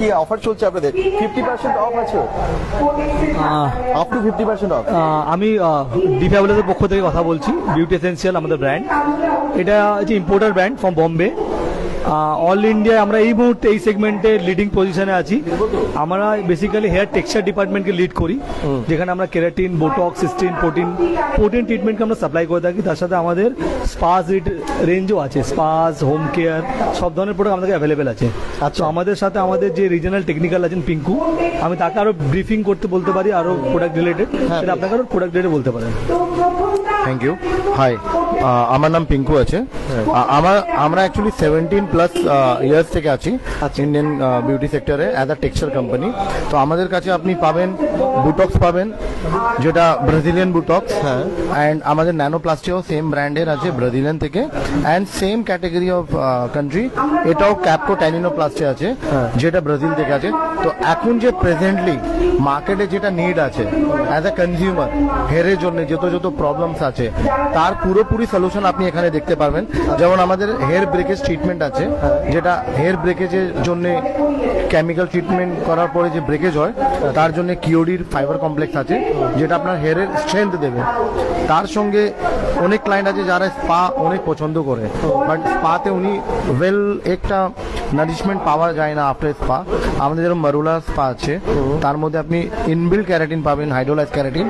কি অফার চলছে আপনাদের? 50% অফ আছে, আপ টু 50% অফ। আমি ডি ফ্যাবুলাসের পক্ষ থেকে কথা বলছি। বিউটি এসেন্সিয়াল আমাদের ব্র্যান্ড, এটা হচ্ছে importer brand from Bombay. All ইন্ডিয়ায় আমরা এই মুহূর্তে এই সেগমেন্টে লিডিং পজিশনে আছি। আমরা বেসিক্যালি হেয়ার টেক্সচার ডিপার্টমেন্টকে লিড করি, যেখানে আমরা কেরাটিন, বোটক্স, সিস্টিন, প্রোটিন ট্রিটমেন্টকে আমরা সাপ্লাই করে থাকি। তার সাথে আমাদের স্পাস রেঞ্জও আছে, স্পাস, হোম কেয়ার, সব ধরনের প্রোডাক্ট আমাদের অ্যাভেলেবেল আছে। তো আমাদের সাথে আমাদের যে রিজনাল টেকনিক্যাল আছেন পিঙ্কু, আমি তাকে আরো ব্রিফিং করতে বলতে পারি আরো প্রোডাক্ট রিলেটেড, সেটা আপনাকে আরো প্রোডাক্ট রিলেটেড বলতে পারেন। Thank you. হাই, আমার নাম পিঙ্কু আছে। আমরা অ্যাকচুয়ালি 17+ ইয়ার্স থেকে আছি ইন্ডিয়ান বিউটি সেক্টরে অ্যাজ আ টেক্সচার কোম্পানি। তো আমাদের কাছে আপনি পাবেন বুটক্স পাবেন, যেটা ব্রাজিলিয়ান বুটক্স, অ্যান্ড আমাদের ন্যানোপ্লাস্টিও সেম ব্র্যান্ডের আছে ব্রাজিলিয়ান থেকে, and same category of country এটাও ক্যাপকো ট্যানিনোপ্লাস্টি আছে, যেটা ব্রাজিল থেকে আছে। তো এখন যে প্রেজেন্টলি মার্কেটে যেটা নিড আছে অ্যাজ আ কনজিউমার, হেয়ারের জন্য যত প্রবলেমস আছে তার পুরোপুরি সলিউশন আপনি এখানে দেখতে পারবেন। যেমন আমাদের হেয়ার ব্রেকেজ ট্রিটমেন্ট আছে, যেটা হেয়ার ব্রেকেজের জন্য কেমিক্যাল ট্রিটমেন্ট করার পরে যে ব্রেকেজ হয় তার জন্য কিওডির ফাইবার কমপ্লেক্স আছে, যেটা আপনার হেয়ারের স্ট্রেংথ দেবে। তার সঙ্গে অনেক ক্লায়েন্ট আছে যারা স্পা অনেক পছন্দ করে, বাট স্পাতে উনি ওয়েল একটা নারিশমেন্ট পাওয়া যায় না আফটার স্পা। আমাদের যেরকম মারুলা স্পা আছে, তার মধ্যে আপনি ইনবিল্ড ক্যারাটিন পাবেন, হাইড্রোলাইজ ক্যারাটিন,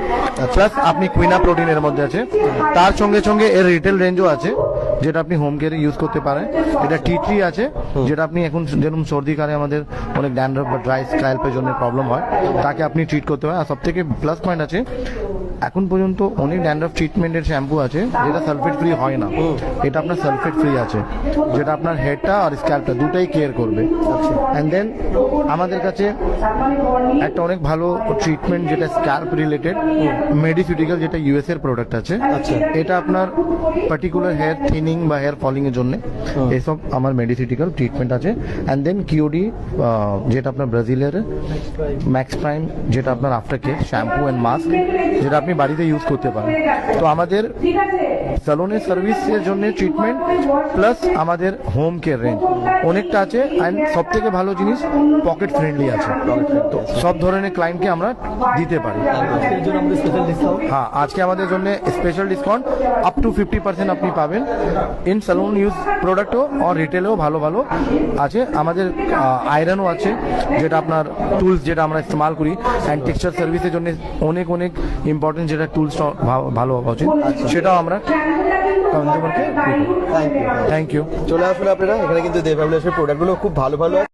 প্লাস আপনি কুইনা প্রোটিনের মধ্যে আছে। তার সঙ্গে সঙ্গে এর রিটেল রেঞ্জও আছে, যেটা আপনি হোম কেয়ারে ইউজ করতে পারেন। এটা টি আছে, যেটা আপনি এখন যেরকম সর্দিকালে আমাদের অনেক ড্যান্ড্রফ বা ড্রাই স্ক্যাল্পের জন্য প্রবলেম হয়, তাকে আপনি ট্রিট করতে পারেন। আর সব থেকে প্লাস পয়েন্ট আছে, এখন পর্যন্ত অনেক ড্যান্ড্রফ ট্রিটমেন্টের শ্যাম্পু আছে যেটা সালফেট ফ্রি হয় না, এটা আপনার সালফেট ফ্রি আছে, যেটা আপনার হেডটা আর স্ক্যাল্পটা দুটাই কেয়ার করবে। অ্যান্ড দেন আমাদের কাছে একটা অনেক ভালো ট্রিটমেন্ট যেটা স্ক্যাল্প রিলেটেড, মেডিসিউটিক্যাল, যেটা ইউএস এর প্রোডাক্ট আছে। এটা আপনার পার্টিকুলার হেয়ার থিনিং বা হেয়ার ফলিং এর জন্য এইসব আমার মেডিসিউটিক্যাল ট্রিটমেন্ট আছে। অ্যান্ড দেন কিওডি, যেটা আপনার ব্রাজিলের ম্যাক্স প্রাইম, যেটা আপনার after care shampoo and mask, যেটা আপনি বাড়িতে ইউজ করতে পারেন। তো আমাদের স্যালনের সার্ভিসের জন্য ট্রিটমেন্ট প্লাস আমাদের হোম কেয়ার রেঞ্জ অনেকটা আছে। অ্যান্ড সব থেকে ভালো জিনিস পকেট ফ্রেন্ডলি আছে, তো সব ধরনের ক্লায়েন্টকে আমরা দিতে পারি। হ্যাঁ, আজকে আমাদের জন্য স্পেশাল ডিসকাউন্ট আপ টু 50% আপনি পাবেন ইন স্যালন ইউজ প্রোডাক্টও আর রিটেলেও ভালো ভালো আছে। আমাদের আয়রনও আছে, যেটা আপনার টুলস যেটা আমরা ইস্তেমাল করি, অ্যান্ড টেক্সচার সার্ভিসের জন্য অনেক ইম্পর্টেন্ট যেটা টুলস ভালো হওয়া উচিত, সেটাও আমরা কনজিউমারকে। Thank you. চলে আসুন আপনারা এখানে, কিন্তু দে ফ্যাবুলাসের প্রোডাক্টগুলো খুব ভালো ভালো